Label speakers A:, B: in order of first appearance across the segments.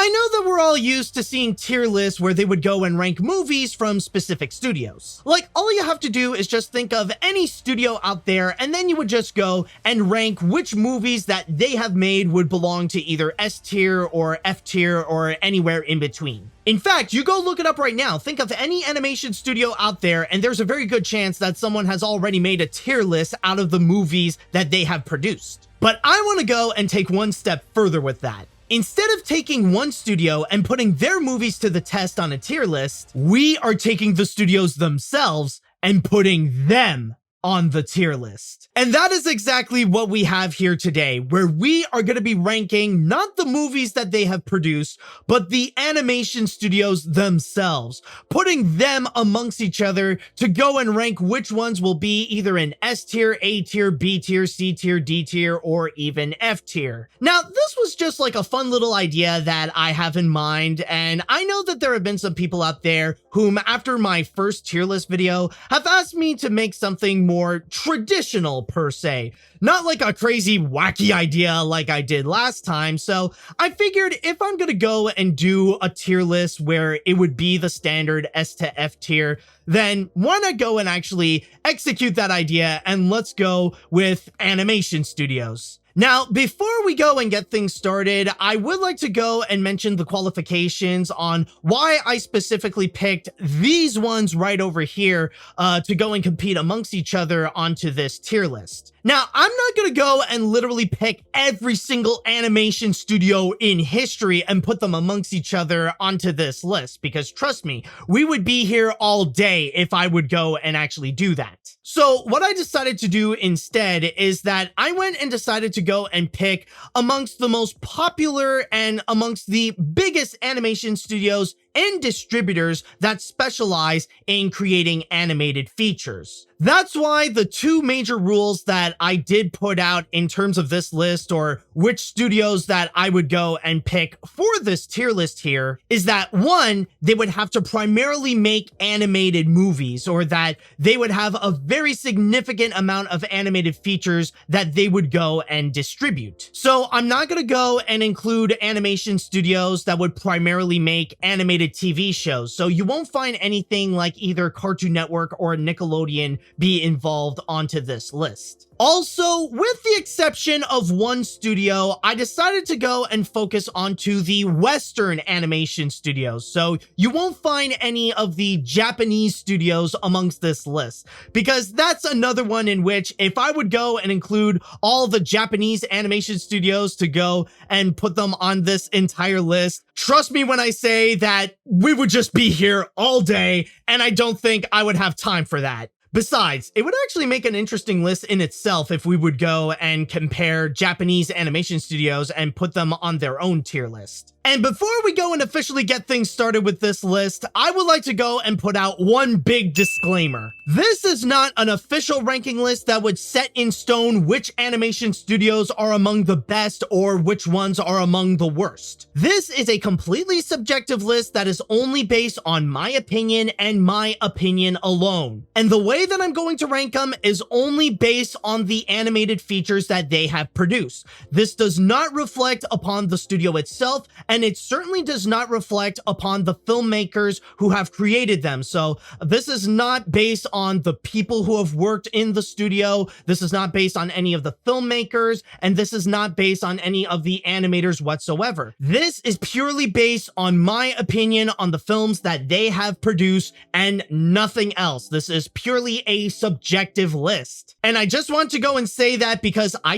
A: I know that we're all used to seeing tier lists where they would go and rank movies from specific studios. Like, all you have to do is just think of any studio out there, and then you would just go and rank which movies that they have made would belong to either S tier or F tier or anywhere in between. In fact, you go look it up right now. Think of any animation studio out there, and there's a very good chance that someone has already made a tier list out of the movies that they have produced. But I want to go and take one step further with that. Instead of taking one studio and putting their movies to the test on a tier list, we are taking the studios themselves and putting them on the tier list. And that is exactly what we have here today, where we are going to be ranking not the movies that they have produced, but the animation studios themselves, putting them amongst each other to go and rank which ones will be either in S tier, A tier, B tier, C tier, D tier, or even F tier. Now, this was just like a fun little idea that I have in mind, and I know that there have been some people out there whom, after my first tier list video, have asked me to make something more traditional per se, not like a crazy wacky idea like I did last time. So I figured if I'm gonna go and do a tier list where it would be the standard S to F tier, then why not go and actually execute that idea, and let's go with animation studios. Now, before we go and get things started, I would like to go and mention the qualifications on why I specifically picked these ones right over here to go and compete amongst each other onto this tier list. Now, I'm not going to go and literally pick every single animation studio in history and put them amongst each other onto this list, because trust me, we would be here all day if I would go and actually do that. So what I decided to do instead is that I went and decided to go and pick amongst the most popular and amongst the biggest animation studios and distributors that specialize in creating animated features. That's why the two major rules that I did put out in terms of this list, or which studios that I would go and pick for this tier list here, is that one, they would have to primarily make animated movies, or that they would have a very significant amount of animated features that they would go and distribute. So I'm not going to go and include animation studios that would primarily make animated TV shows. So you won't find anything like either Cartoon Network or Nickelodeon be involved onto this list. Also, with the exception of one studio, I decided to go and focus onto the Western animation studios. So you won't find any of the Japanese studios amongst this list, because that's another one in which if I would go and include all the Japanese animation studios to go and put them on this entire list, trust me when I say that we would just be here all day, and I don't think I would have time for that. Besides, it would actually make an interesting list in itself if we would go and compare Japanese animation studios and put them on their own tier list. And before we go and officially get things started with this list, I would like to go and put out one big disclaimer. This is not an official ranking list that would set in stone which animation studios are among the best or which ones are among the worst. This is a completely subjective list that is only based on my opinion and my opinion alone. And the way that I'm going to rank them is only based on the animated features that they have produced. This does not reflect upon the studio itself, and it certainly does not reflect upon the filmmakers who have created them. So this is not based on the people who have worked in the studio. This is not based on any of the filmmakers, and this is not based on any of the animators whatsoever. This is purely based on my opinion on the films that they have produced and nothing else. This is purely a subjective list. And I just want to go and say that because I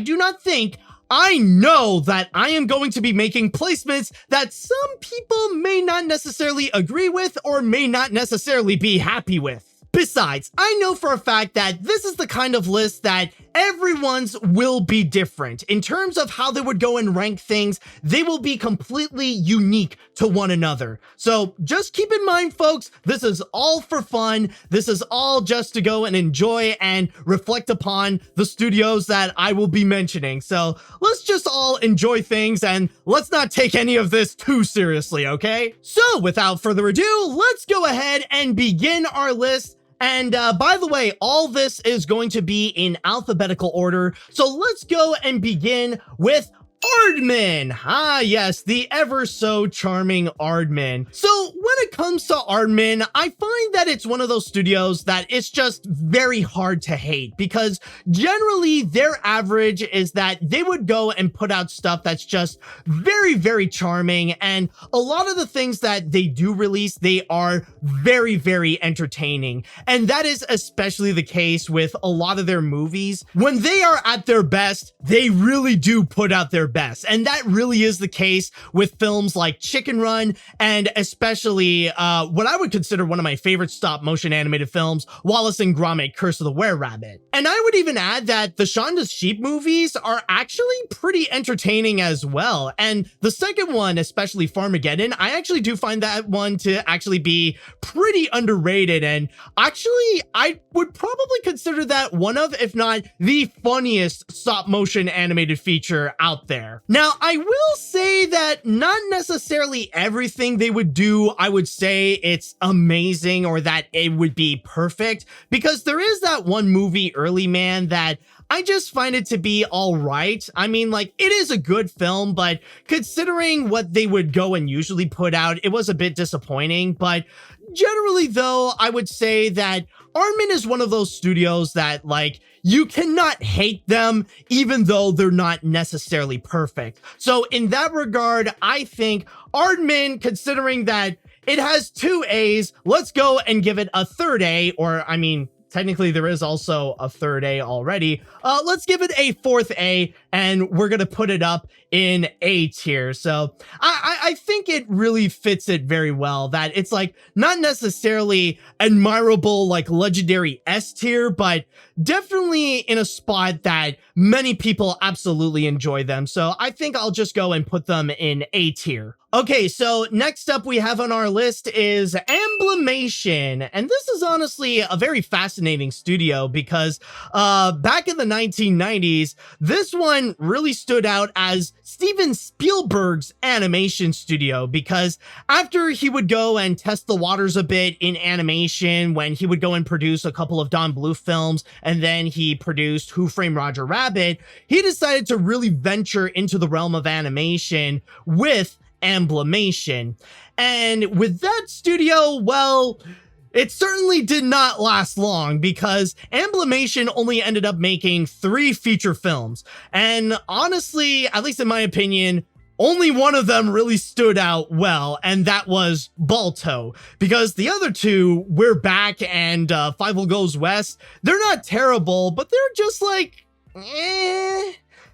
A: know that I am going to be making placements that some people may not necessarily agree with or may not necessarily be happy with. Besides, I know for a fact that this is the kind of list that everyone's will be different. In terms of how they would go and rank things, they will be completely unique to one another. So just keep in mind, folks, this is all for fun. This is all just to go and enjoy and reflect upon the studios that I will be mentioning. So let's just all enjoy things and let's not take any of this too seriously, okay? So without further ado, let's go ahead and begin our list. And by the way, all this is going to be in alphabetical order. So let's go and begin with Aardman! Ah, yes, the ever so charming Aardman. So when it comes to Aardman, I find that it's one of those studios that it's just very hard to hate because generally their average is that they would go and put out stuff that's just very, very charming. And a lot of the things that they do release, they are very, very entertaining. And that is especially the case with a lot of their movies. When they are at their best, they really do put out their best. And that really is the case with films like Chicken Run and especially what I would consider one of my favorite stop motion animated films, Wallace and Gromit: Curse of the Were-Rabbit. And I would even add that the Shaun the Sheep movies are actually pretty entertaining as well. And the second one, especially Farmageddon, I actually do find that one to actually be pretty underrated. And actually, I would probably consider that one of, if not the funniest stop motion animated feature out there. Now, I will say that not necessarily everything they would do, I would say it's amazing or that it would be perfect, because there is that one movie, Early Man, that I just find it to be all right. I mean, like, it is a good film, but considering what they would go and usually put out, it was a bit disappointing. But generally, though, I would say that Aardman is one of those studios that, like, you cannot hate them, even though they're not necessarily perfect. So in that regard, I think Aardman, considering that it has 2 A's, let's go and give it a third A, or I mean, technically there is also a third A already. Let's give it a 4th A, and we're gonna put it up in A tier. So I think it really fits it very well, that it's like not necessarily admirable like legendary S tier, but definitely in a spot that many people absolutely enjoy them. So I think I'll just go and put them in A tier. Okay, so next up we have on our list is Amblimation. And this is honestly a very fascinating studio because back in the 1990s, this one really stood out as Steven Spielberg's animation studio, because after he would go and test the waters a bit in animation, when he would go and produce a couple of Don Bluth films, and then he produced Who Framed Roger Rabbit, he decided to really venture into the realm of animation with Amblimation. And with that studio, well, it certainly did not last long, because Amblimation only ended up making 3 feature films. And honestly, at least in my opinion, only one of them really stood out well, and that was Balto. Because the other 2, We're Back and Fievel Goes West, they're not terrible, but they're just like,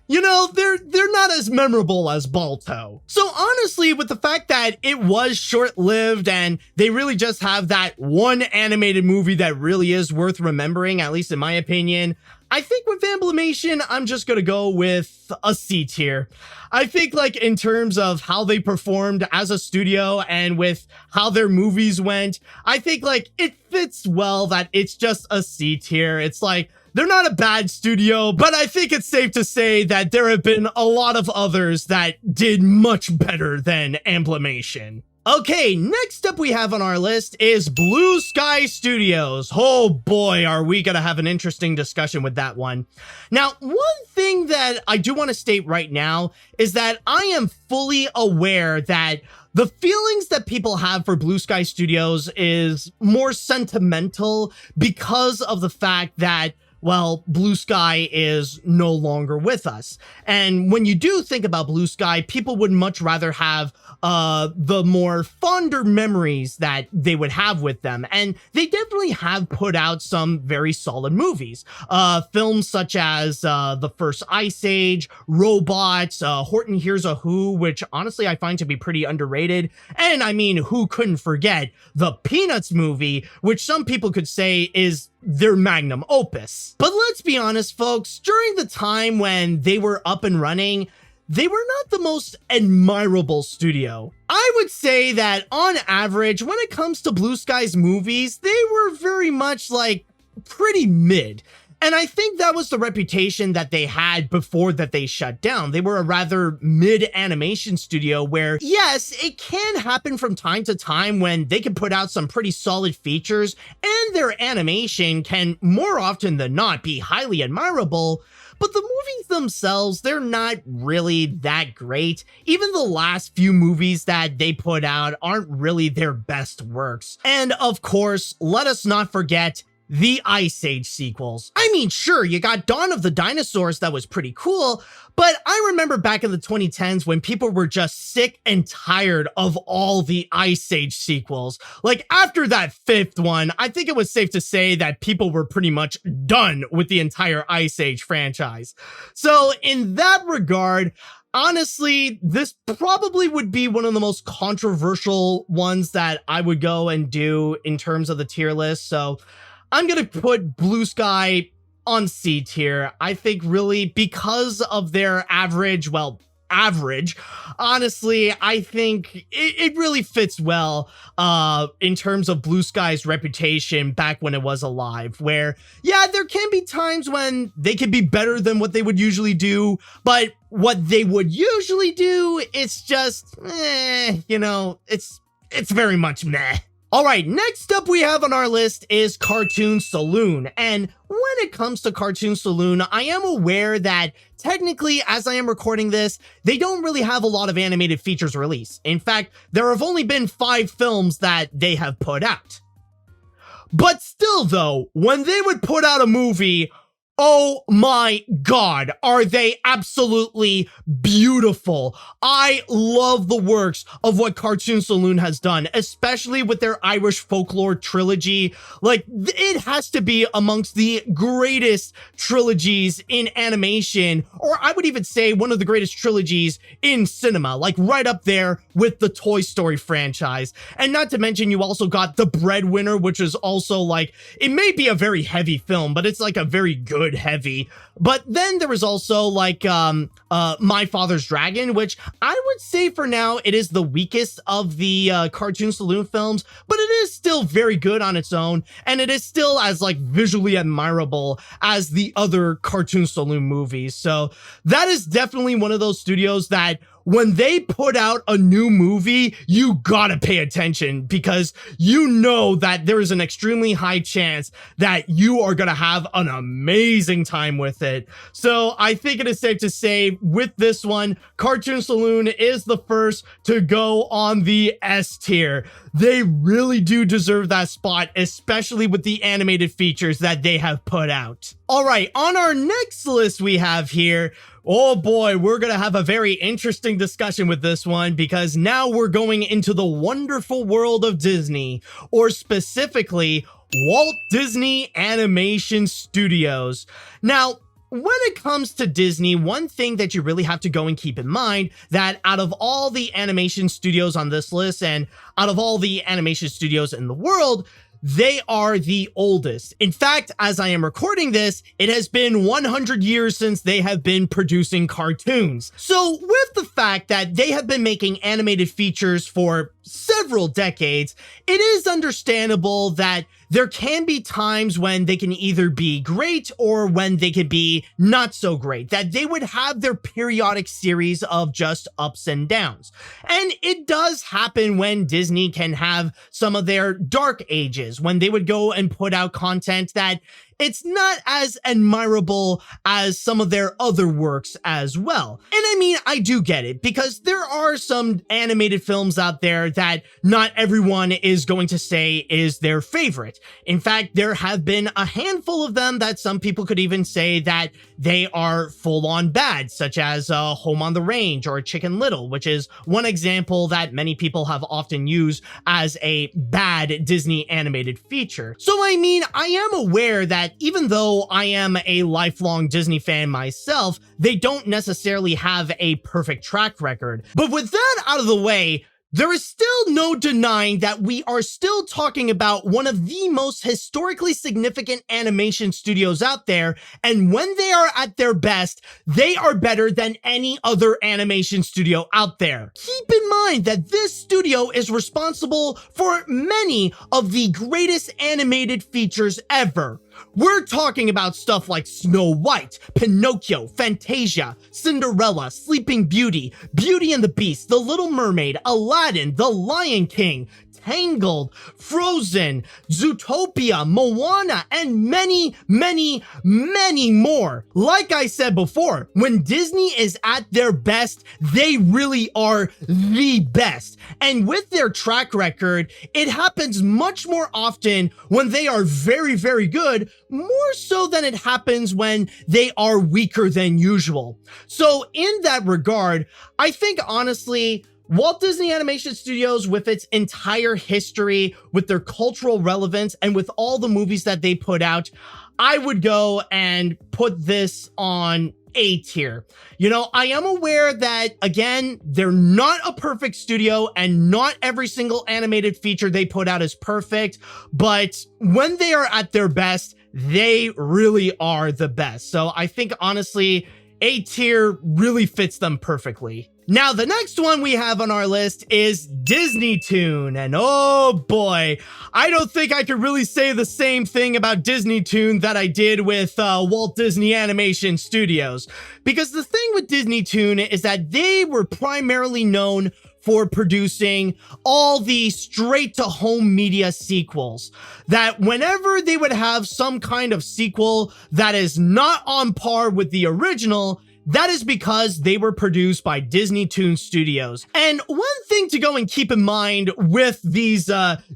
A: you know, they're not as memorable as Balto. So honestly, with the fact that it was short-lived and they really just have that one animated movie that really is worth remembering, at least in my opinion, I think with Amblimation, I'm just gonna go with a C tier. I think, like, in terms of how they performed as a studio and with how their movies went, I think, like, it fits well that it's just a C tier. It's like, they're not a bad studio, but I think it's safe to say that there have been a lot of others that did much better than Amblimation. Okay, next up we have on our list is Blue Sky Studios. Oh boy, are we gonna have an interesting discussion with that one. Now, one thing that I do want to state right now is that I am fully aware that the feelings that people have for Blue Sky Studios is more sentimental because of the fact that, well, Blue Sky is no longer with us. And when you do think about Blue Sky, people would much rather have the more fonder memories that they would have with them. And they definitely have put out some very solid movies. Films such as The First Ice Age, Robots, Horton Hears a Who, which honestly I find to be pretty underrated. And I mean, who couldn't forget the Peanuts movie, which some people could say is their magnum opus. But let's be honest, folks, during the time when they were up and running, they were not the most admirable studio. I would say that on average, when it comes to Blue Sky's movies, they were very much like pretty mid. And I think that was the reputation that they had before that they shut down. They were a rather mid animation studio where, yes, it can happen from time to time when they can put out some pretty solid features and their animation can more often than not be highly admirable. but the movies themselves, they're not really that great. Even the last few movies that they put out aren't really their best works. And of course, let us not forget the Ice Age sequels. I mean, sure, you got Dawn of the Dinosaurs that was pretty cool, but I remember back in the 2010s when people were just sick and tired of all the Ice Age sequels. Like, after that fifth one, I think it was safe to say that people were pretty much done with the entire Ice Age franchise. So in that regard, honestly, this probably would be one of the most controversial ones that I would go and do in terms of the tier list. So I'm going to put Blue Sky on C tier. I think really because of their average, honestly, I think it really fits well in terms of Blue Sky's reputation back when it was alive, where, yeah, there can be times when they could be better than what they would usually do, but what they would usually do, it's just, it's very much meh. All right, next up we have on our list is Cartoon Saloon. And when it comes to Cartoon Saloon, I am aware that technically, as I am recording this, they don't really have a lot of animated features released. In fact, there have only been 5 films that they have put out. But still though, when they would put out a movie, oh my God, are they absolutely beautiful. I love the works of what Cartoon Saloon has done, especially with their Irish folklore trilogy. Like, it has to be amongst the greatest trilogies in animation, or I would even say one of the greatest trilogies in cinema, like right up there with the Toy Story franchise. And not to mention, you also got The Breadwinner, which is also like, it may be a very heavy film, but it's like a very good heavy. But then there was also like My Father's Dragon, which I would say for now it is the weakest of the Cartoon Saloon films, but it is still very good on its own, and it is still as like visually admirable as the other Cartoon Saloon movies. So that is definitely one of those studios that when they put out a new movie, you gotta pay attention, because you know that there is an extremely high chance that you are gonna have an amazing time with it. So I think it is safe to say with this one, Cartoon Saloon is the first to go on the S tier. They really do deserve that spot, especially with the animated features that they have put out. All right, on our next list we have here, oh boy, we're going to have a very interesting discussion with this one, because now we're going into the wonderful world of Disney, or specifically Walt Disney Animation Studios. Now, when it comes to Disney, one thing that you really have to go and keep in mind, that out of all the animation studios on this list and out of all the animation studios in the world, they are the oldest. In fact, as I am recording this, it has been 100 years since they have been producing cartoons. So with the fact that they have been making animated features for several decades, it is understandable that there can be times when they can either be great or when they can be not so great, that they would have their periodic series of just ups and downs. And it does happen when Disney can have some of their dark ages, when they would go and put out content that it's not as admirable as some of their other works as well. And I mean, I do get it, because there are some animated films out there that not everyone is going to say is their favorite. In fact, there have been a handful of them that some people could even say that they are full-on bad, such as Home on the Range or Chicken Little, which is one example that many people have often used as a bad Disney animated feature. So I mean, I am aware that even though I am a lifelong Disney fan myself, they don't necessarily have a perfect track record. But with that out of the way, there is still no denying that we are still talking about one of the most historically significant animation studios out there, and when they are at their best, they are better than any other animation studio out there. Keep in mind that this studio is responsible for many of the greatest animated features ever. We're talking about stuff like Snow White, Pinocchio, Fantasia, Cinderella, Sleeping Beauty, Beauty and the Beast, The Little Mermaid, Aladdin, The Lion King, Tangled, Frozen, Zootopia, Moana, and many, many, many more. Like I said before, when Disney is at their best, they really are the best. And with their track record, it happens much more often when they are very, very good, more so than it happens when they are weaker than usual. So in that regard, I think honestly, Walt Disney Animation Studios, with its entire history, with their cultural relevance, and with all the movies that they put out, I would go and put this on A tier. You know, I am aware that, again, they're not a perfect studio and not every single animated feature they put out is perfect, but when they are at their best, they really are the best. So I think, honestly, A tier really fits them perfectly. Now, the next one we have on our list is Disney Toon, and oh boy, I don't think I could really say the same thing about Disney Toon that I did with Walt Disney Animation Studios, because the thing with Disney Toon is that they were primarily known for producing all the straight-to-home media sequels, that whenever they would have some kind of sequel that is not on par with the original, that is because they were produced by Disney Toon Studios. And one thing to go and keep in mind with these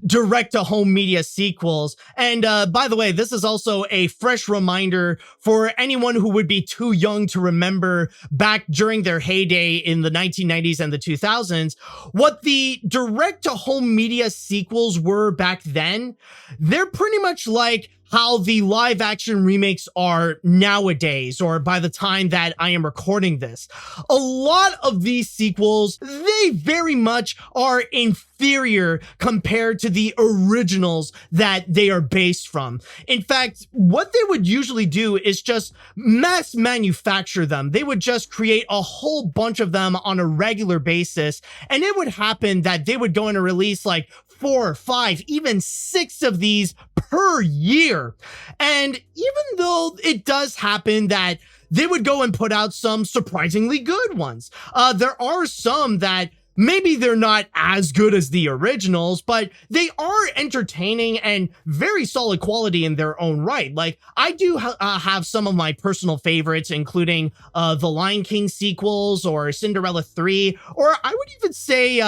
A: direct-to-home media sequels, and by the way, this is also a fresh reminder for anyone who would be too young to remember back during their heyday in the 1990s and the 2000s, what the direct-to-home media sequels were back then. They're pretty much like how the live action remakes are nowadays, or by the time that I am recording this. A lot of these sequels, they very much are inferior compared to the originals that they are based from. In fact, what they would usually do is just mass manufacture them. They would just create a whole bunch of them on a regular basis, and it would happen that they would go in and release like 4, 5, even 6 of these per year. And even though it does happen that they would go and put out some surprisingly good ones, there are some that maybe they're not as good as the originals, but they are entertaining and very solid quality in their own right. Like, I do have some of my personal favorites, including the Lion King sequels or Cinderella 3, or I would even say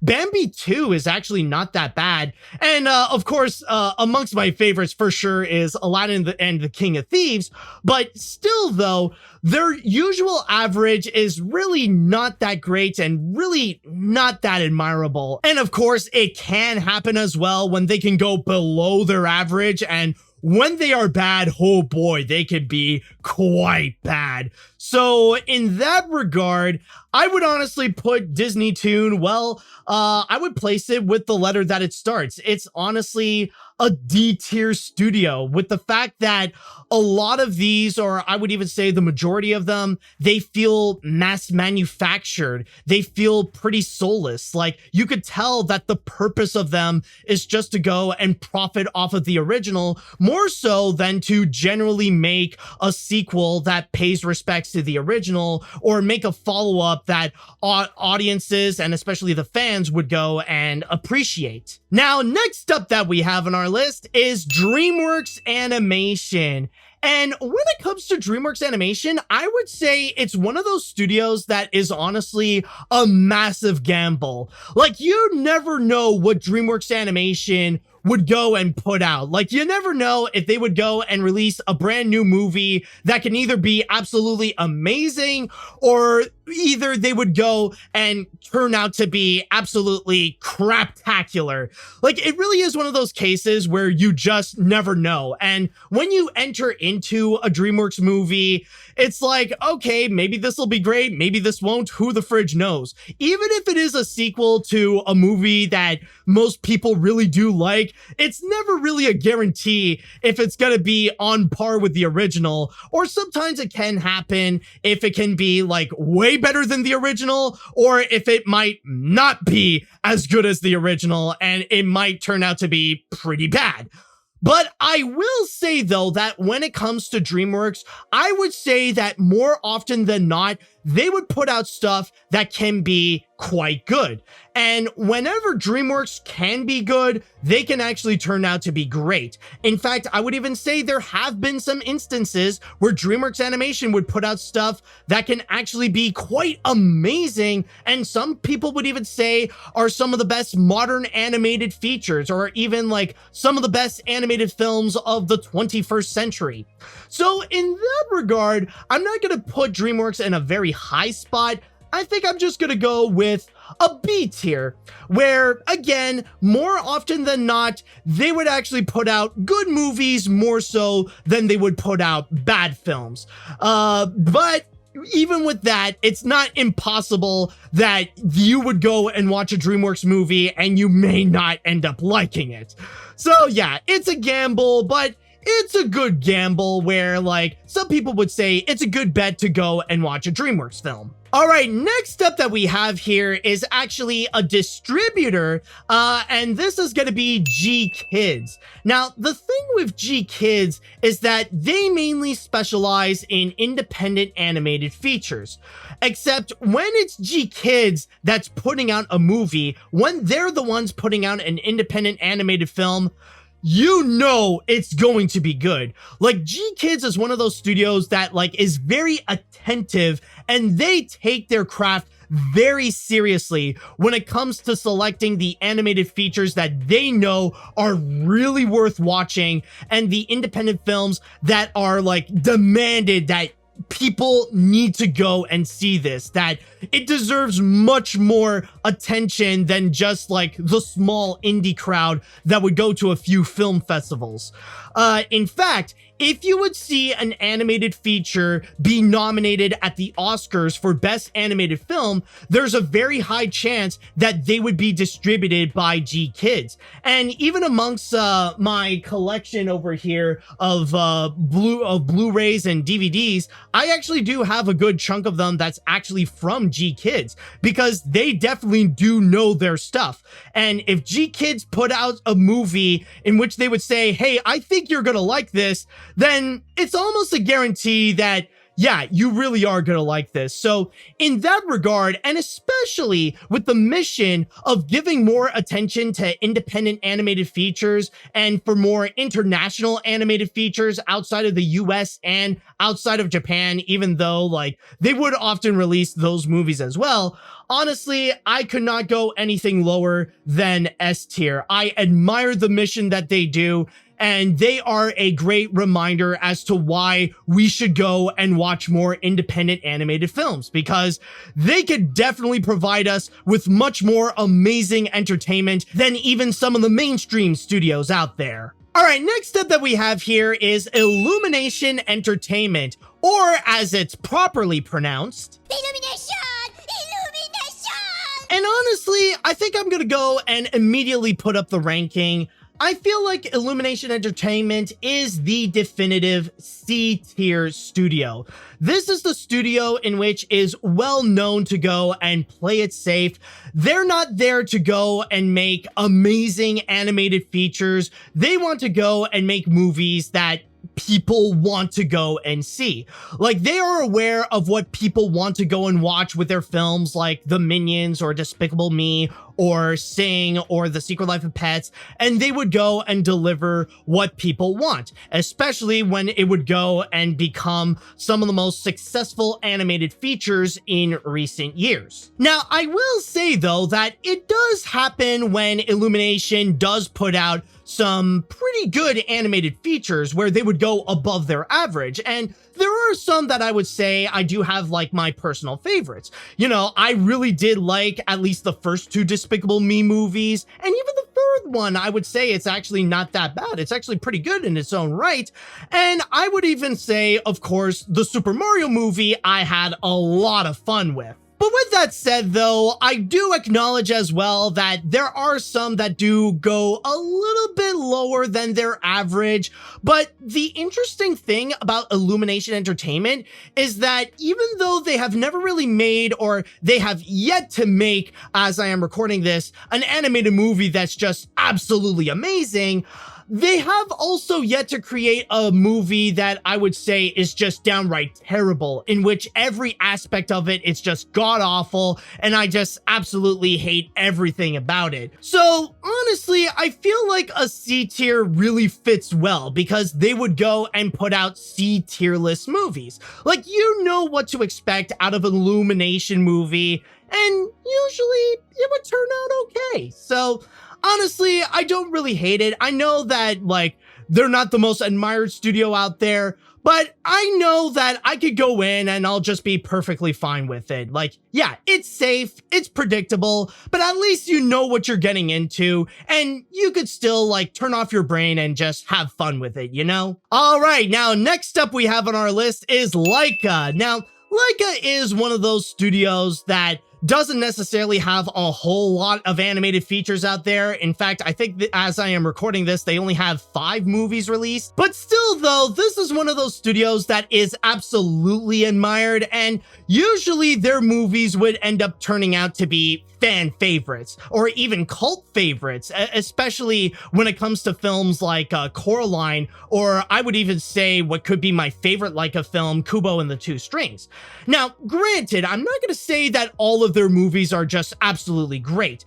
A: Bambi 2 is actually not that bad. And of course, amongst my favorites for sure is Aladdin and the King of Thieves, but still though, their usual average is really not that great and really not that admirable. And of course, it can happen as well when they can go below their average, and when they are bad, oh boy, they can be quite bad. So in that regard, I would honestly put Disney Toon, well, I would place it with the letter that it starts. It's honestly a D tier studio, with the fact that a lot of these, or I would even say the majority of them, they feel mass manufactured. They feel pretty soulless. Like, you could tell that the purpose of them is just to go and profit off of the original, more so than to generally make a sequel that pays respects to the original, or make a follow-up that audiences and especially the fans would go and appreciate. Now, next up that we have on our list is DreamWorks Animation. And when it comes to DreamWorks Animation, I would say it's one of those studios that is honestly a massive gamble. Like, you never know what DreamWorks Animation would go and put out. Like, you never know if they would go and release a brand new movie that can either be absolutely amazing, or either they would go and turn out to be absolutely craptacular. Like, it really is one of those cases where you just never know. And when you enter into a DreamWorks movie, it's like, okay, maybe this will be great, maybe this won't, who the fridge knows. Even if it is a sequel to a movie that most people really do like, it's never really a guarantee if it's gonna be on par with the original, or sometimes it can happen if it can be like way better than the original, or if it might not be as good as the original and it might turn out to be pretty bad. But I will say, though, that when it comes to DreamWorks, I would say that more often than not, they would put out stuff that can be quite good. And whenever DreamWorks can be good, they can actually turn out to be great. In fact, I would even say there have been some instances where DreamWorks Animation would put out stuff that can actually be quite amazing, and some people would even say are some of the best modern animated features, or even like some of the best animated films of the 21st century. So in that regard, I'm not going to put DreamWorks in a very high spot. I think I'm just going to go with a B tier, where, again, more often than not, they would actually put out good movies more so than they would put out bad films. But even with that, it's not impossible that you would go and watch a DreamWorks movie and you may not end up liking it. So yeah, it's a gamble, but it's a good gamble where, like, some people would say it's a good bet to go and watch a DreamWorks film. All right, next up that we have here is actually a distributor, and this is going to be GKIDS. Now, the thing with GKIDS is that they mainly specialize in independent animated features, except when it's GKIDS that's putting out a movie, when they're the ones putting out an independent animated film, you know it's going to be good. Like, GKIDS is one of those studios that, like, is very attentive, and they take their craft very seriously when it comes to selecting the animated features that they know are really worth watching, and the independent films that are, like, demanded that people need to go and see this, that it deserves much more attention than just like the small indie crowd that would go to a few film festivals. In fact, if you would see an animated feature be nominated at the Oscars for Best Animated Film, there's a very high chance that they would be distributed by GKIDS. And even amongst my collection over here of Blu-rays and DVDs, I actually do have a good chunk of them that's actually from GKIDS, because they definitely do know their stuff. And if GKIDS put out a movie in which they would say, hey, I think you're gonna like this, then it's almost a guarantee that, yeah, you really are gonna like this. So in that regard, and especially with the mission of giving more attention to independent animated features and for more international animated features outside of the US and outside of Japan, even though, like, they would often release those movies as well, honestly, I could not go anything lower than S tier. I admire the mission that they do, and they are a great reminder as to why we should go and watch more independent animated films, because they could definitely provide us with much more amazing entertainment than even some of the mainstream studios out there. All right, next up that we have here is Illumination Entertainment, or as it's properly pronounced, Illumination! And honestly, I think I'm gonna go and immediately put up the ranking. I feel like Illumination Entertainment is the definitive C-tier studio. This is the studio in which is well known to go and play it safe. They're not there to go and make amazing animated features. They want to go and make movies that people want to go and see. Like, they are aware of what people want to go and watch with their films, like The Minions or Despicable Me or Sing or The Secret Life of Pets, and they would go and deliver what people want, especially when it would go and become some of the most successful animated features in recent years. Now, I will say though that it does happen when Illumination does put out some pretty good animated features where they would go above their average, and there are some that I would say I do have like my personal favorites. You know, I really did like at least the first two Despicable Me movies, and even the third one, I would say it's actually not that bad. It's actually pretty good in its own right. And I would even say, of course, the Super Mario movie I had a lot of fun with. But with that said, though, I do acknowledge as well that there are some that do go a little bit lower than their average. But the interesting thing about Illumination Entertainment is that even though they have never really made, or they have yet to make, as I am recording this, an animated movie that's just absolutely amazing, they have also yet to create a movie that I would say is just downright terrible, in which every aspect of it is just god awful, and I just absolutely hate everything about it. So honestly, I feel like a C tier really fits well because they would go and put out C tier list movies. Like, you know what to expect out of an Illumination movie, and usually it would turn out okay. So honestly, I don't really hate it. I know that, like, they're not the most admired studio out there, but I know that I could go in and I'll just be perfectly fine with it. Like, yeah, it's safe, it's predictable, but at least you know what you're getting into, and you could still, like, turn off your brain and just have fun with it, you know? All right, now, next up we have on our list is Laika. Now, Laika is one of those studios that doesn't necessarily have a whole lot of animated features out there. In fact, I think that as I am recording this, they only have 5 movies released. But still, though, this is one of those studios that is absolutely admired, and usually their movies would end up turning out to be fan favorites or even cult favorites, especially when it comes to films like Coraline, or I would even say what could be my favorite Laika film, Kubo and the Two Strings. Now, granted, I'm not going to say that all of their movies are just absolutely great.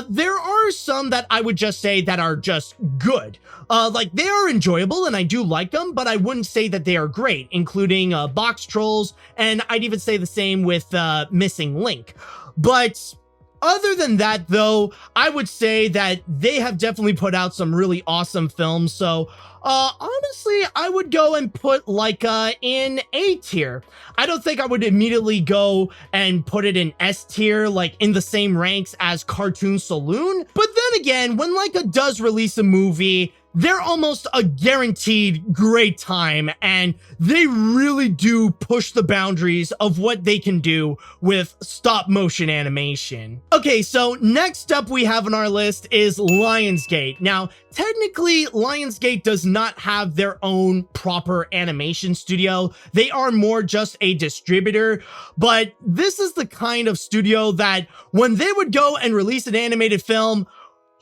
A: There are some that I would just say that are just good. Like, they are enjoyable and I do like them, but I wouldn't say that they are great, including Box Trolls, and I'd even say the same with Missing Link. But other than that, though, I would say that they have definitely put out some really awesome films. So honestly, I would go and put Laika in A tier. I don't think I would immediately go and put it in S tier, like in the same ranks as Cartoon Saloon. But then again, when Laika does release a movie, they're almost a guaranteed great time, and they really do push the boundaries of what they can do with stop motion animation. Okay, so next up we have on our list is Lionsgate. Now, technically, Lionsgate does not have their own proper animation studio. They are more just a distributor, but this is the kind of studio that when they would go and release an animated film,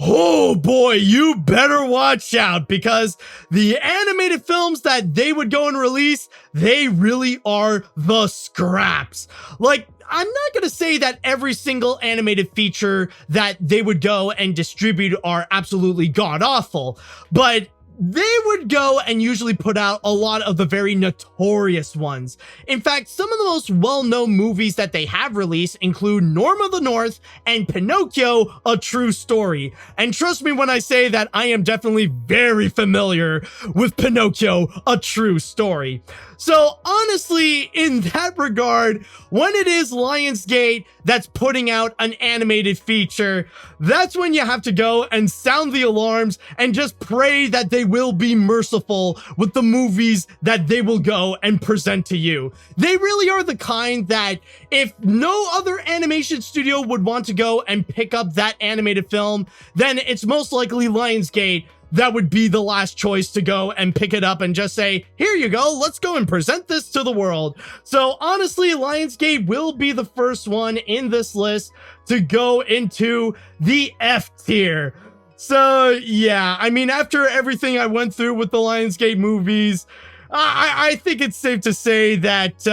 A: oh boy, you better watch out, because the animated films that they would go and release, they really are the scraps. Like, I'm not going to say that every single animated feature that they would go and distribute are absolutely god-awful, but they would go and usually put out a lot of the very notorious ones. In fact, some of the most well-known movies that they have released include Norm of the North and Pinocchio, A True Story. And trust me when I say that I am definitely very familiar with Pinocchio, A True Story. So honestly, in that regard, when it is Lionsgate that's putting out an animated feature, that's when you have to go and sound the alarms and just pray that they will be merciful with the movies that they will go and present to you. They really are the kind that if no other animation studio would want to go and pick up that animated film, then it's most likely Lionsgate that would be the last choice to go and pick it up and just say, here you go, let's go and present this to the world. So honestly, Lionsgate will be the first one in this list to go into the F tier. So yeah, I mean, after everything I went through with the Lionsgate movies, I think it's safe to say that,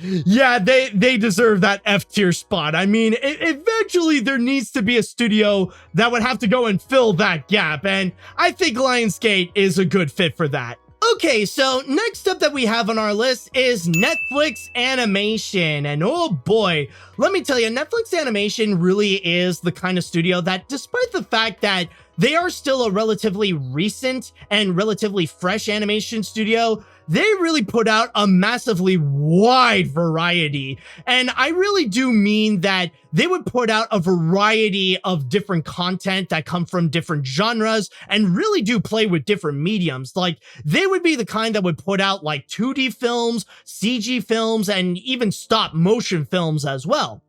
A: yeah, they deserve that F tier spot. I mean, eventually there needs to be a studio that would have to go and fill that gap, and I think Lionsgate is a good fit for that. Okay, so next up that we have on our list is Netflix Animation, and oh boy, let me tell you, Netflix Animation really is the kind of studio that, despite the fact that they are still a relatively recent and relatively fresh animation studio, they really put out a massively wide variety. And I really do mean that they would put out a variety of different content that come from different genres and really do play with different mediums. Like, they would be the kind that would put out like 2D films, CG films, and even stop motion films as well.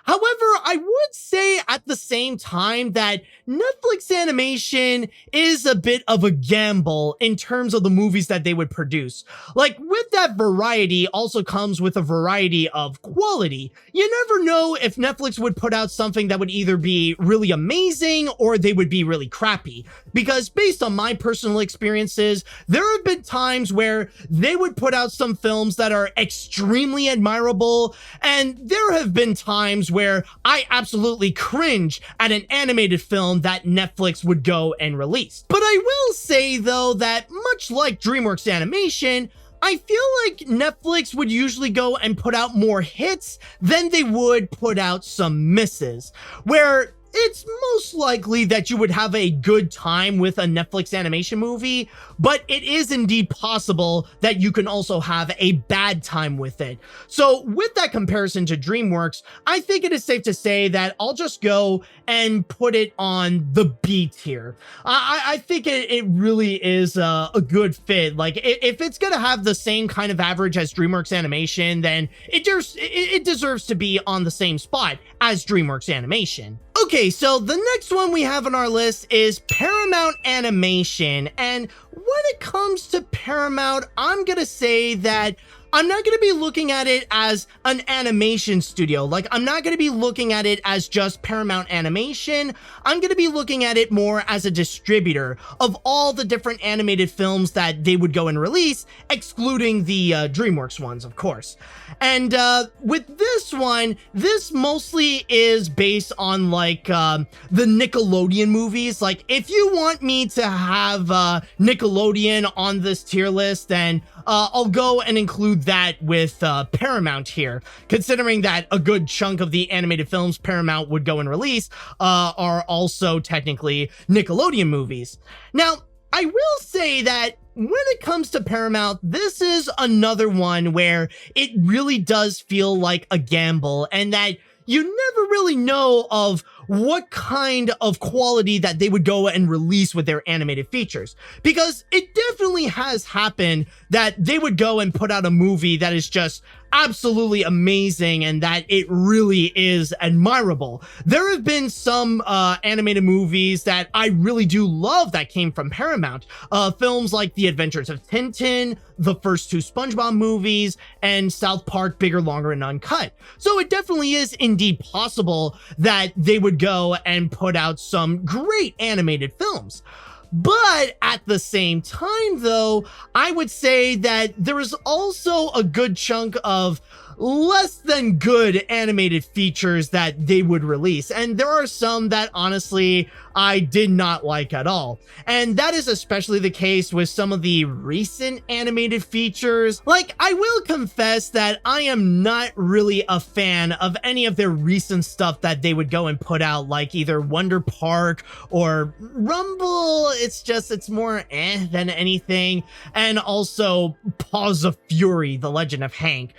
A: However, I would say at the same time that Netflix animation is a bit of a gamble in terms of the movies that they would produce. Like, with that variety also comes with a variety of quality. You never know if Netflix would put out something that would either be really amazing or they would be really crappy. Because based on my personal experiences, there have been times where they would put out some films that are extremely admirable, and there have been times where I absolutely cringe at an animated film that Netflix would go and release. But I will say, though, that much like DreamWorks Animation, I feel like Netflix would usually go and put out more hits than they would put out some misses, where it's most likely that you would have a good time with a Netflix animation movie, but it is indeed possible that you can also have a bad time with it. So with that comparison to DreamWorks, I think it is safe to say that I'll just go and put it on the B tier. I think it really is a good fit. Like, if it's gonna have the same kind of average as DreamWorks Animation, then it deserves to be on the same spot as DreamWorks Animation. Okay, so the next one we have on our list is Paramount Animation. And when it comes to Paramount, I'm gonna say that I'm not going to be looking at it as an animation studio. Like, I'm not going to be looking at it as just Paramount Animation. I'm going to be looking at it more as a distributor of all the different animated films that they would go and release, excluding the DreamWorks ones, of course. And with this one, this mostly is based on like the Nickelodeon movies. Like, if you want me to have Nickelodeon on this tier list, then I'll go and include that with Paramount here, considering that a good chunk of the animated films Paramount would go and release are also technically Nickelodeon movies. Now, I will say that when it comes to Paramount, this is another one where it really does feel like a gamble, and that you never really know of what kind of quality that they would go and release with their animated features. Because it definitely has happened that they would go and put out a movie that is just absolutely amazing and that it really is admirable. There have been some animated movies that I really do love that came from Paramount. Films like The Adventures of Tintin, the first two SpongeBob movies, and South Park Bigger, Longer, and Uncut. So it definitely is indeed possible that they would go and put out some great animated films. But at the same time, though, I would say that there is also a good chunk of less than good animated features that they would release. And there are some that honestly I did not like at all. And that is especially the case with some of the recent animated features. Like, I will confess that I am not really a fan of any of their recent stuff that they would go and put out, like either Wonder Park or Rumble. It's more than anything. And also Paws of Fury, The Legend of Hank.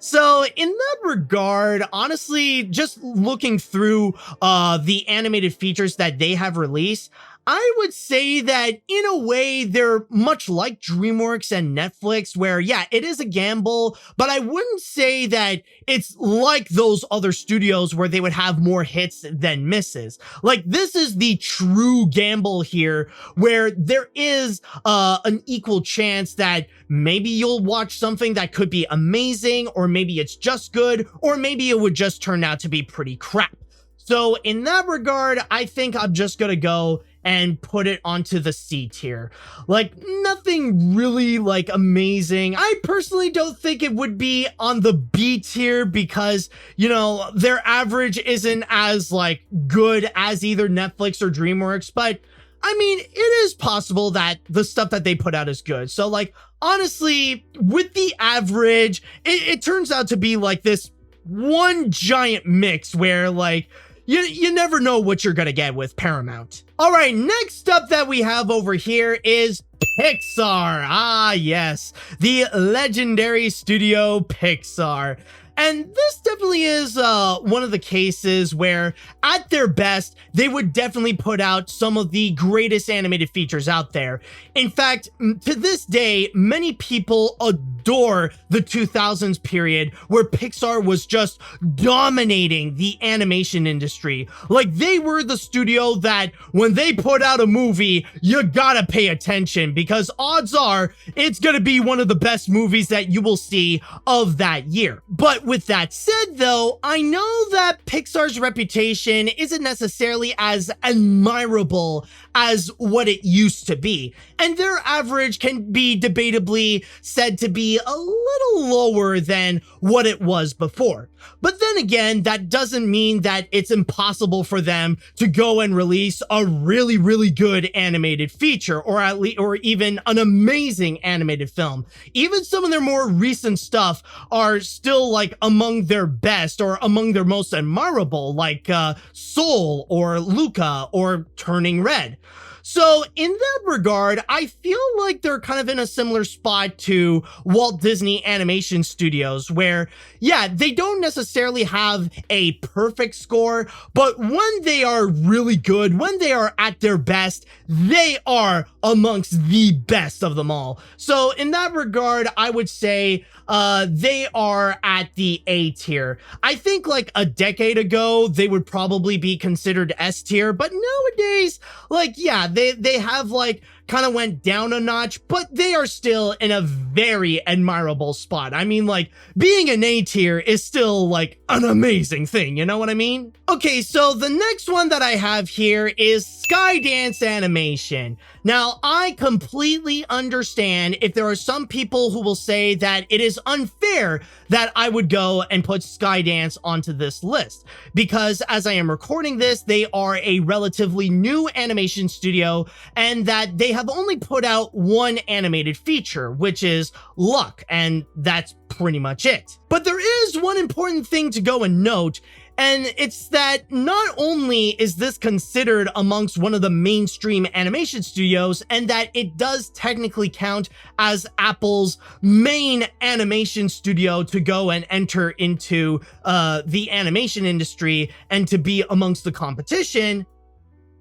A: So in that regard, honestly, just looking through the animated features that they have released, I would say that in a way they're much like DreamWorks and Netflix, where yeah, it is a gamble, but I wouldn't say that it's like those other studios where they would have more hits than misses. Like, this is the true gamble here, where there is an equal chance that maybe you'll watch something that could be amazing, or maybe it's just good, or maybe it would just turn out to be pretty crap. So in that regard, I think I'm just gonna go and put it onto the C tier. Like, nothing really like amazing. I personally don't think it would be on the B tier because, you know, their average isn't as like good as either Netflix or DreamWorks, but I mean, it is possible that the stuff that they put out is good. So like, honestly, with the average, it turns out to be like this one giant mix where like, you never know what you're gonna get with Paramount. All right, next up that we have over here is Pixar. Ah, yes, the legendary studio Pixar. And this definitely is one of the cases where, at their best, they would definitely put out some of the greatest animated features out there. In fact, to this day, many people adore the 2000s period where Pixar was just dominating the animation industry. Like, they were the studio that when they put out a movie, you gotta pay attention, because odds are it's gonna be one of the best movies that you will see of that year. But with that said, though, I know that Pixar's reputation isn't necessarily as admirable as what it used to be, and their average can be debatably said to be a little lower than what it was before. But then again, that doesn't mean that it's impossible for them to go and release a really, really good animated feature, or at least, or even an amazing animated film. Even some of their more recent stuff are still like among their best or among their most admirable, like Soul or Luca or Turning Red. So in that regard, I feel like they're kind of in a similar spot to Walt Disney Animation Studios, where, yeah, they don't necessarily have a perfect score, but when they are really good, when they are at their best, they are amongst the best of them all. So in that regard, I would say they are at the A tier. I think like a decade ago, they would probably be considered S tier, but nowadays, like, yeah, they have like kind of went down a notch, but they are still in a very admirable spot. I mean, like, being an A tier is still like an amazing thing, you know what I mean? Okay, so the next one that I have here is Skydance Animation. Now, I completely understand if there are some people who will say that it is unfair that I would go and put Skydance onto this list, because as I am recording this, they are a relatively new animation studio, and that they have only put out one animated feature, which is Luck, and that's pretty much it. But there is one important thing to go and note, and it's that not only is this considered amongst one of the mainstream animation studios, and that it does technically count as Apple's main animation studio to go and enter into the animation industry and to be amongst the competition,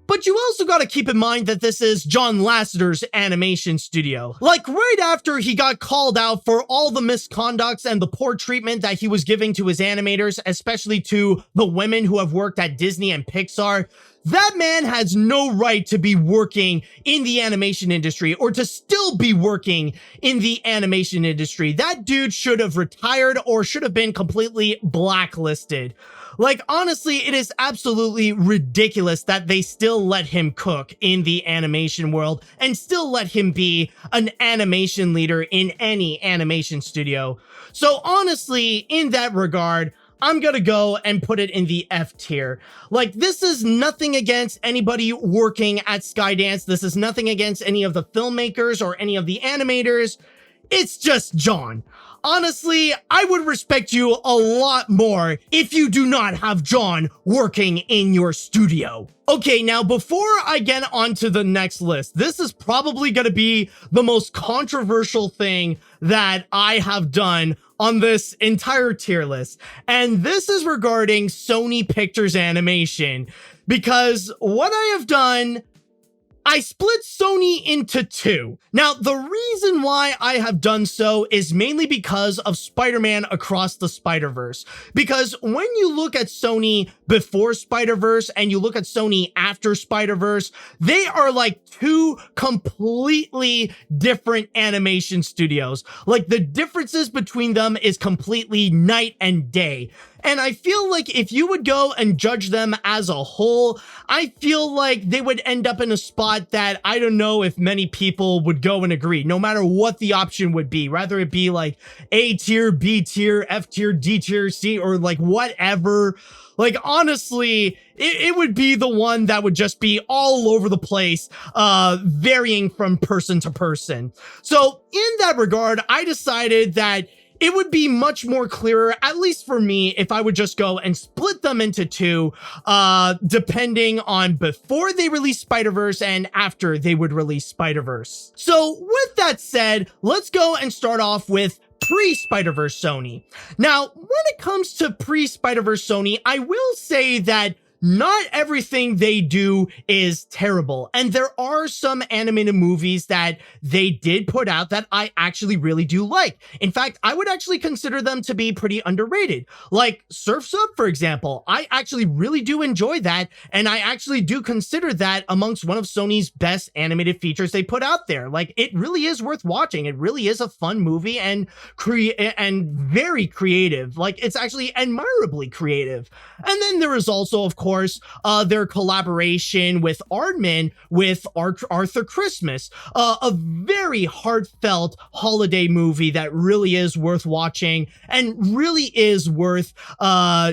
A: but you also got to keep in mind that this is John Lasseter's animation studio. Like, right after he got called out for all the misconducts and the poor treatment that he was giving to his animators, especially to the women who have worked at Disney and Pixar, that man has no right to be working in the animation industry, or to still be working in the animation industry. That dude should have retired or should have been completely blacklisted. Like, honestly, it is absolutely ridiculous that they still let him cook in the animation world and still let him be an animation leader in any animation studio. So honestly, in that regard, I'm gonna go and put it in the F tier. Like, this is nothing against anybody working at Skydance. This is nothing against any of the filmmakers or any of the animators. It's just John. Honestly, I would respect you a lot more if you do not have John working in your studio. Okay, now before I get onto the next list, this is probably going to be the most controversial thing that I have done on this entire tier list. And this is regarding Sony Pictures Animation, because what I have done, I split Sony into two. Now, the reason why I have done so is mainly because of Spider-Man Across the Spider-Verse. Because when you look at Sony before Spider-Verse and you look at Sony after Spider-Verse, they are like two completely different animation studios. Like, the differences between them is completely night and day. And I feel like if you would go and judge them as a whole, I feel like they would end up in a spot that I don't know if many people would go and agree, no matter what the option would be, rather it be like A tier, B tier, F tier, D tier, C, or like whatever. Like, honestly, it would be the one that would just be all over the place, varying from person to person. So in that regard, I decided that it would be much more clearer, at least for me, if I would just go and split them into two, depending on before they release Spider-Verse and after they would release Spider-Verse. So with that said, let's go and start off with pre-Spider-Verse Sony. Now, when it comes to pre-Spider-Verse Sony, I will say that not everything they do is terrible. And there are some animated movies that they did put out that I actually really do like. In fact, I would actually consider them to be pretty underrated. Like Surf's Up, for example. I actually really do enjoy that. And I actually do consider that amongst one of Sony's best animated features they put out there. Like, it really is worth watching. It really is a fun movie and very creative. Like, it's actually admirably creative. And then there is also, of course, their collaboration with Aardman with Arthur Christmas, a very heartfelt holiday movie that really is worth watching and really is worth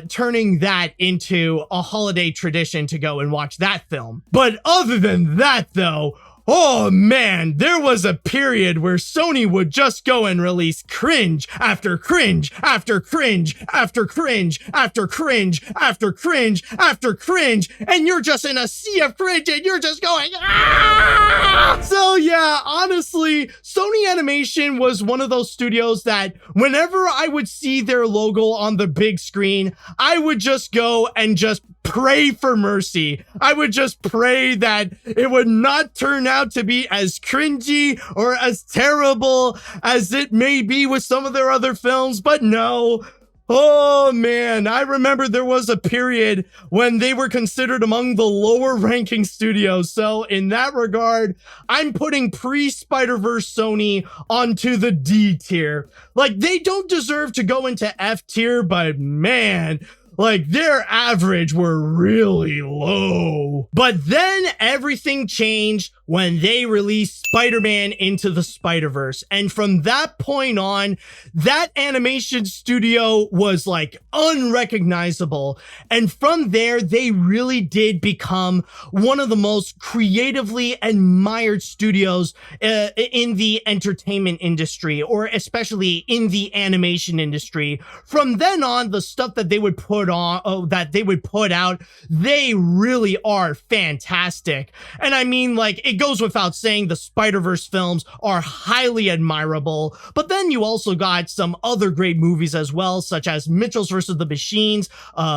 A: turning that into a holiday tradition to go and watch that film. But other than that, though, oh man, there was a period where Sony would just go and release cringe after cringe after cringe after cringe after cringe after cringe after cringe, and you're just in a sea of cringe and you're just going, ah! So yeah, honestly, Sony Animation was one of those studios that whenever I would see their logo on the big screen, I would just go and just pray for mercy. I would just pray that it would not turn out to be as cringy or as terrible as it may be with some of their other films, but no. Oh man, I remember there was a period when they were considered among the lower ranking studios. So in that regard, I'm putting pre-Spider-Verse Sony onto the D tier. Like, they don't deserve to go into F tier, but man, like, their average were really low. But then everything changed when they released Spider-Man Into the Spider-Verse. And from that point on, that animation studio was like unrecognizable. And from there, they really did become one of the most creatively admired studios in the entertainment industry, or especially in the animation industry. From then on, the stuff that they would put out, they really are fantastic. And I mean, like, it goes without saying, the Spider-Verse films are highly admirable, but then you also got some other great movies as well, such as Mitchells vs. the Machines,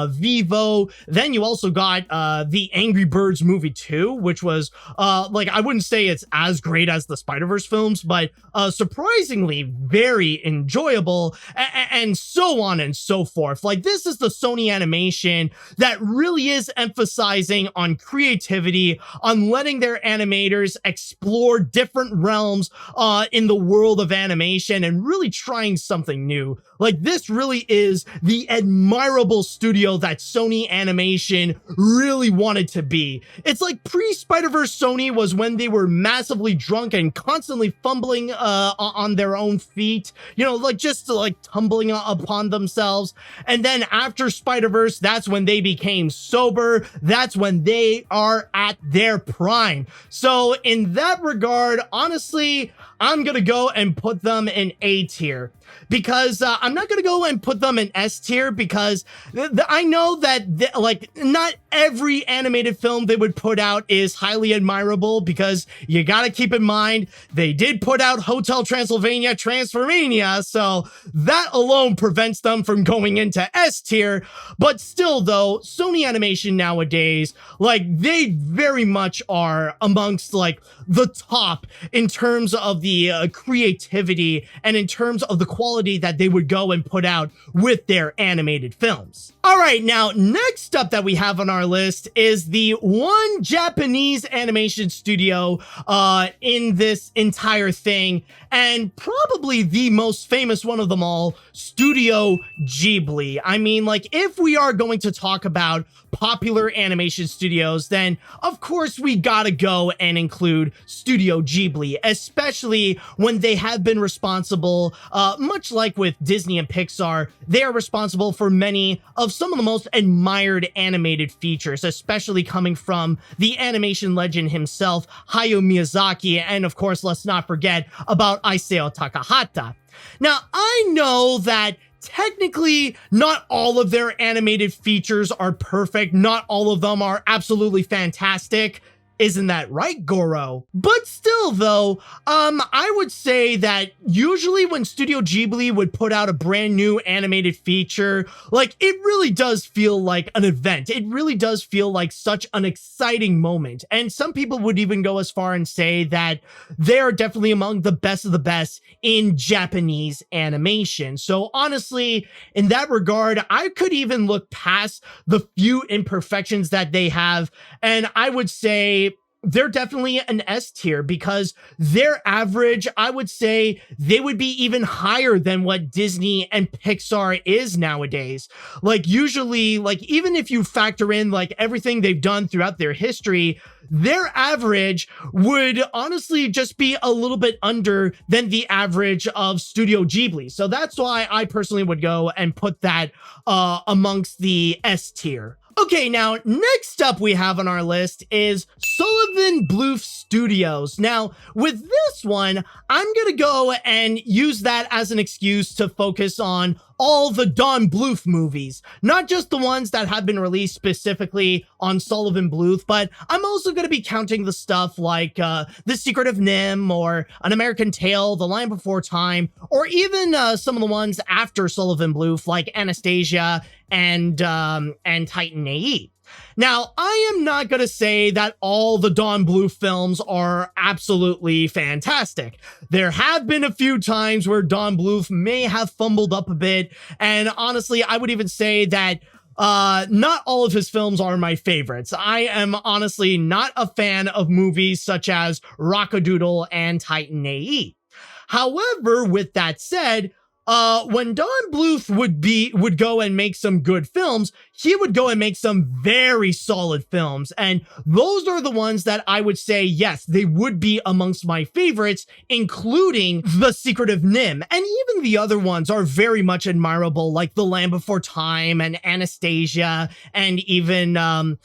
A: Vivo. Then you also got the Angry Birds movie 2, which was like, I wouldn't say it's as great as the Spider-Verse films, but surprisingly very enjoyable, and so on and so forth. Like, this is the Sony Animation that really is emphasizing on creativity, on letting their animators explore different realms in the world of animation and really trying something new. Like, this really is the admirable studio that Sony Animation really wanted to be. It's like pre-Spider-Verse Sony was when they were massively drunk and constantly fumbling on their own feet, you know, like just like tumbling upon themselves. And then after Spider-Verse, that's when they became sober. That's when they are at their prime. So in that regard, honestly, I'm gonna go and put them in A tier, because I'm not gonna go and put them in S tier, because I know that like, not every animated film they would put out is highly admirable, because you gotta keep in mind they did put out Hotel Transylvania Transformania, so that alone prevents them from going into S tier. But still though, Sony Animation nowadays, like, they very much are amongst like the top in terms of the creativity and in terms of the quality that they would go and put out with their animated films. All right, now next up that we have on our list is the one Japanese animation studio in this entire thing, and probably the most famous one of them all, Studio Ghibli. I mean, like, if we are going to talk about popular animation studios, then of course we gotta go and include Studio Ghibli, especially when they have been responsible, much like with Disney and Pixar, they are responsible for many of some of the most admired animated features, especially coming from the animation legend himself, Hayao Miyazaki, and of course, let's not forget about Isao Takahata. Now, I know that technically, not all of their animated features are perfect. Not all of them are absolutely fantastic. Isn't that right, Goro? But still though, I would say that usually when Studio Ghibli would put out a brand new animated feature, like it really does feel like an event. It really does feel like such an exciting moment. And some people would even go as far and say that they are definitely among the best of the best in Japanese animation. So honestly, in that regard, I could even look past the few imperfections that they have, and I would say they're definitely an S tier because their average, I would say they would be even higher than what Disney and Pixar is nowadays. Like usually, like even if you factor in like everything they've done throughout their history, their average would honestly just be a little bit under than the average of Studio Ghibli. So that's why I personally would go and put that amongst the S tier. Okay, now next up we have on our list is Sullivan Bluth Studios. Now, with this one, I'm gonna go and use that as an excuse to focus on all the Don Bluth movies, not just the ones that have been released specifically on Sullivan Bluth, but I'm also going to be counting the stuff like The Secret of NIMH or An American Tail, The Land Before Time, or even some of the ones after Sullivan Bluth like Anastasia and Titan AE. Now, I am not going to say that all the Don Bluth films are absolutely fantastic. There have been a few times where Don Bluth may have fumbled up a bit, and honestly, I would even say that not all of his films are my favorites. I am honestly not a fan of movies such as Rockadoodle and Titan AE. However, with that said, when Don Bluth would go and make some good films, he would go and make some very solid films. And those are the ones that I would say, yes, they would be amongst my favorites, including The Secret of NIMH. And even the other ones are very much admirable, like The Land Before Time and Anastasia and even An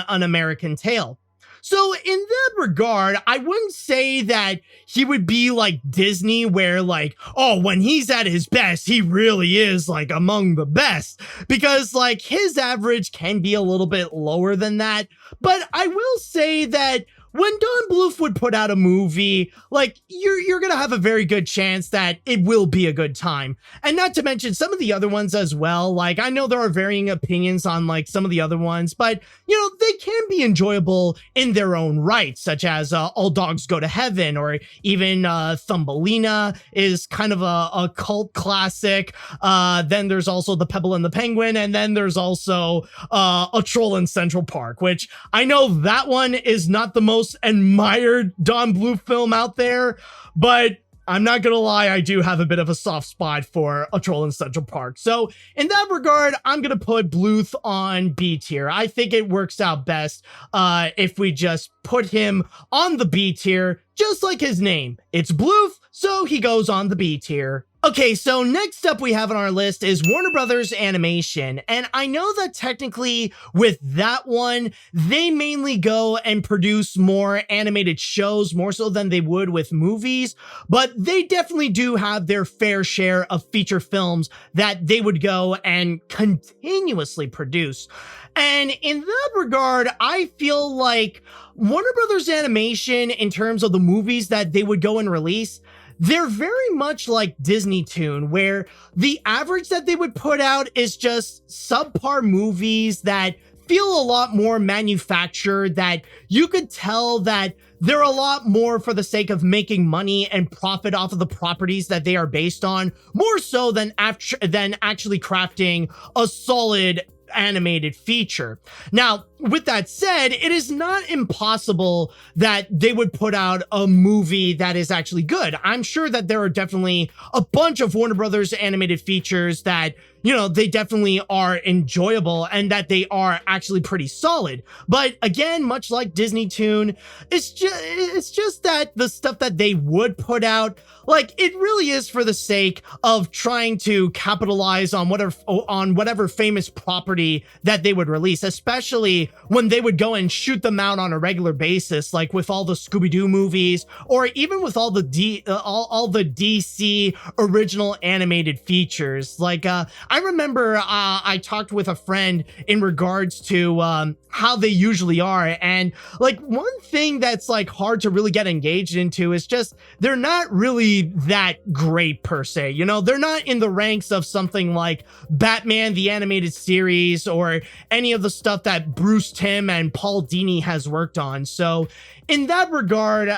A: American Tail. So in that regard, I wouldn't say that he would be like Disney where like, oh, when he's at his best, he really is like among the best, because like his average can be a little bit lower than that. But I will say that when Don Bluth would put out a movie, like you're gonna have a very good chance that it will be a good time. And not to mention some of the other ones as well. Like I know there are varying opinions on like some of the other ones, but you know, they can be enjoyable in their own right, such as All Dogs Go to Heaven, or even Thumbelina is kind of a cult classic. Then there's also The Pebble and the Penguin, and then there's also A Troll in Central Park, which I know that one is not the most admired Don Bluth film out there, but I'm not gonna lie, I do have a bit of a soft spot for A Troll in Central Park. So in that regard, I'm gonna put Bluth on B tier. I think it works out best if we just put him on the B tier, just like his name. It's Bluth, so he goes on the B tier. Okay, so next up we have on our list is Warner Brothers Animation. And I know that technically with that one, they mainly go and produce more animated shows, more so than they would with movies, but they definitely do have their fair share of feature films that they would go and continuously produce. And in that regard, I feel like Warner Brothers Animation, in terms of the movies that they would go and release, they're very much like Disney Toon, where the average that they would put out is just subpar movies that feel a lot more manufactured, that you could tell that they're a lot more for the sake of making money and profit off of the properties that they are based on, more so than actually crafting a solid animated feature. Now, with that said, it is not impossible that they would put out a movie that is actually good. I'm sure that there are definitely a bunch of Warner Brothers animated features that, you know, they definitely are enjoyable and that they are actually pretty solid. But again, much like Disney Toon, it's just that the stuff that they would put out, like, it really is for the sake of trying to capitalize on whatever famous property that they would release, especially when they would go and shoot them out on a regular basis, like with all the Scooby-Doo movies, or even with all the DC original animated features. Like, I remember I talked with a friend in regards to how they usually are. And like one thing that's like hard to really get engaged into is just they're not really that great per se. You know, they're not in the ranks of something like Batman, the animated series, or any of the stuff that Bruce Timm and Paul Dini has worked on. So in that regard,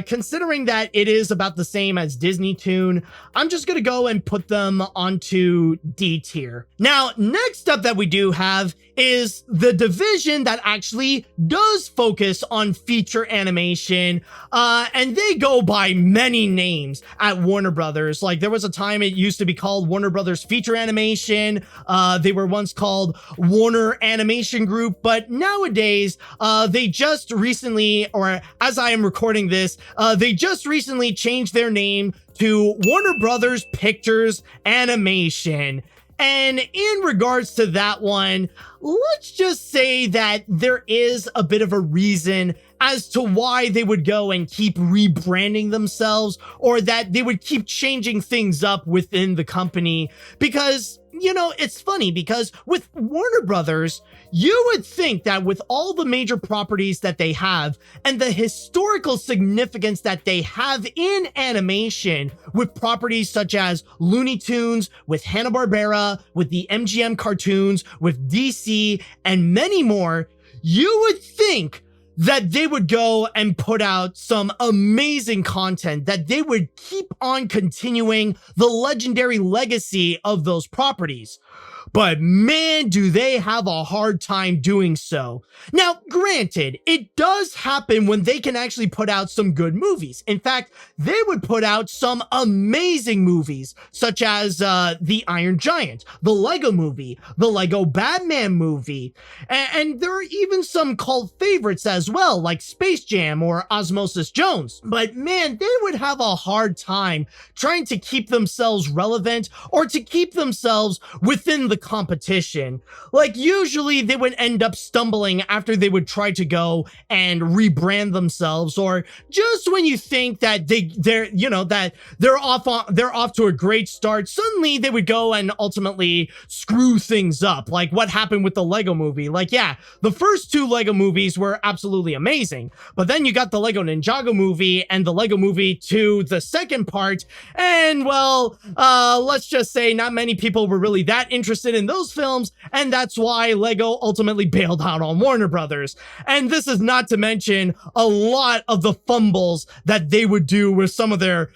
A: considering that it is about the same as Disney Toon, I'm just going to go and put them onto D tier. Now, next up that we do have is the division that actually does focus on feature animation, and they go by many names at Warner Brothers. Like there was a time it used to be called Warner Brothers Feature Animation. They were once called Warner Animation Group, but nowadays they just recently, or as I am recording this, they just recently changed their name to Warner Brothers Pictures Animation. And in regards to that one, let's just say that there is a bit of a reason as to why they would go and keep rebranding themselves, or that they would keep changing things up within the company. Because, you know, it's funny because with Warner Brothers, you would think that with all the major properties that they have and the historical significance that they have in animation, with properties such as Looney Tunes, with Hanna-Barbera, with the MGM cartoons, with DC, and many more, you would think that they would go and put out some amazing content, that they would keep on continuing the legendary legacy of those properties. But man, do they have a hard time doing so. Now, granted, it does happen when they can actually put out some good movies. In fact, they would put out some amazing movies, such as The Iron Giant, the Lego movie, the Lego Batman movie, and there are even some cult favorites as well, like Space Jam or Osmosis Jones. But man, they would have a hard time trying to keep themselves relevant or to keep themselves within the competition. Like usually they would end up stumbling after they would try to go and rebrand themselves, or just when you think that they're off to a great start, suddenly they would go and ultimately screw things up, like what happened with the Lego movie. Like, yeah, the first two Lego movies were absolutely amazing, but then you got the Lego Ninjago movie and the Lego movie 2, the second part, and well, let's just say not many people were really that interested in those films, and that's why Lego ultimately bailed out on Warner Brothers. And this is not to mention a lot of the fumbles that they would do with some of their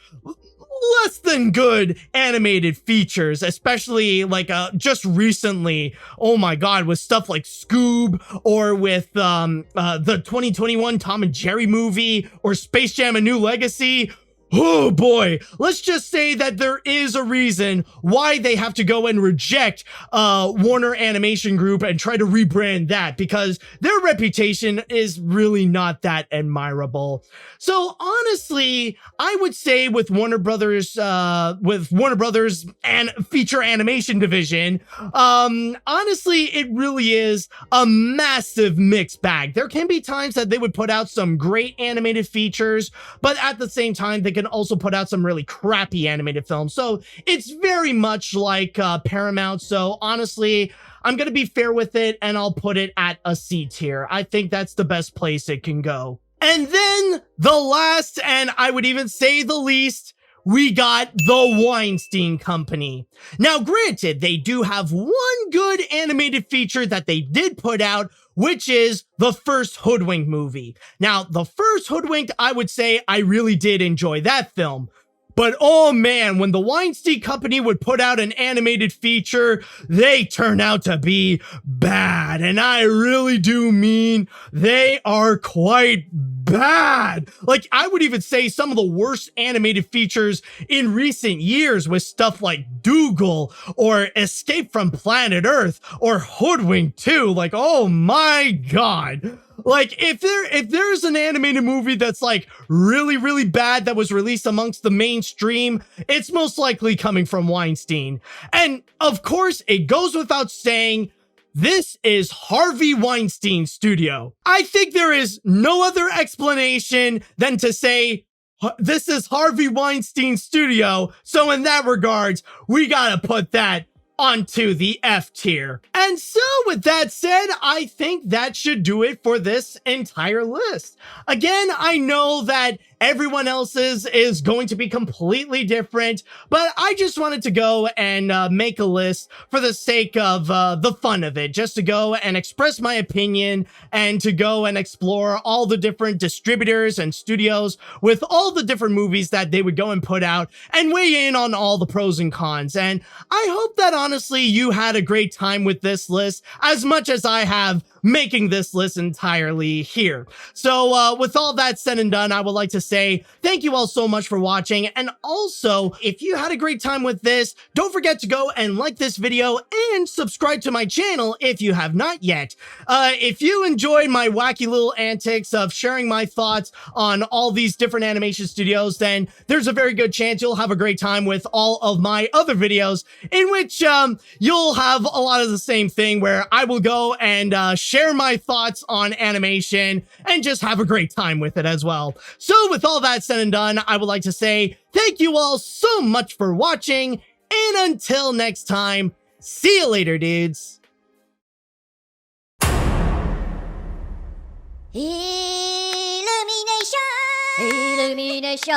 A: less than good animated features, especially like just recently, oh my god, with stuff like Scoob, or with the 2021 Tom and Jerry movie, or Space Jam: A New Legacy. Oh boy, let's just say that there is a reason why they have to go and reject Warner Animation Group and try to rebrand that, because their reputation is really not that admirable. So honestly, I would say with Warner Brothers and feature animation division, honestly, it really is a massive mixed bag. There can be times that they would put out some great animated features, but at the same time, they can also put out some really crappy animated films. So it's very much like Paramount. So honestly, I'm going to be fair with it, and I'll put it at a C tier. I think that's the best place it can go. And then the last, and I would even say the least, we got the Weinstein Company. Now, granted, they do have one good animated feature that they did put out, which is the first Hoodwinked movie. Now, the first Hoodwinked, I would say I really did enjoy that film. But oh man, when the Weinstein Company would put out an animated feature, they turn out to be bad. And I really do mean they are quite bad. Like, I would even say some of the worst animated features in recent years, with stuff like Dougal, or Escape from Planet Earth, or Hoodwinked 2. Like, oh my god. Like, if there's an animated movie that's like really, really bad that was released amongst the mainstream, it's most likely coming from Weinstein. And of course, it goes without saying, this is Harvey Weinstein's studio. I think there is no other explanation than to say, this is Harvey Weinstein's studio. So in that regards, we gotta put that onto the F tier. And so with that said, I think that should do it for this entire list. Again, I know that everyone else's is going to be completely different, but I just wanted to go and make a list for the sake of the fun of it, just to go and express my opinion and to go and explore all the different distributors and studios with all the different movies that they would go and put out and weigh in on all the pros and cons. And I hope that honestly you had a great time with this list as much as I have making this list entirely here. So with all that said and done, I would like to say thank you all so much for watching. And also, if you had a great time with this, don't forget to go and like this video and subscribe to my channel if you have not yet. If you enjoyed my wacky little antics of sharing my thoughts on all these different animation studios, then there's a very good chance you'll have a great time with all of my other videos in which you'll have a lot of the same thing where I will go and share my thoughts on animation and just have a great time with it as well. So with all that said and done, I would like to say thank you all so much for watching, and until next time, see you later, dudes.
B: Illumination! Illumination!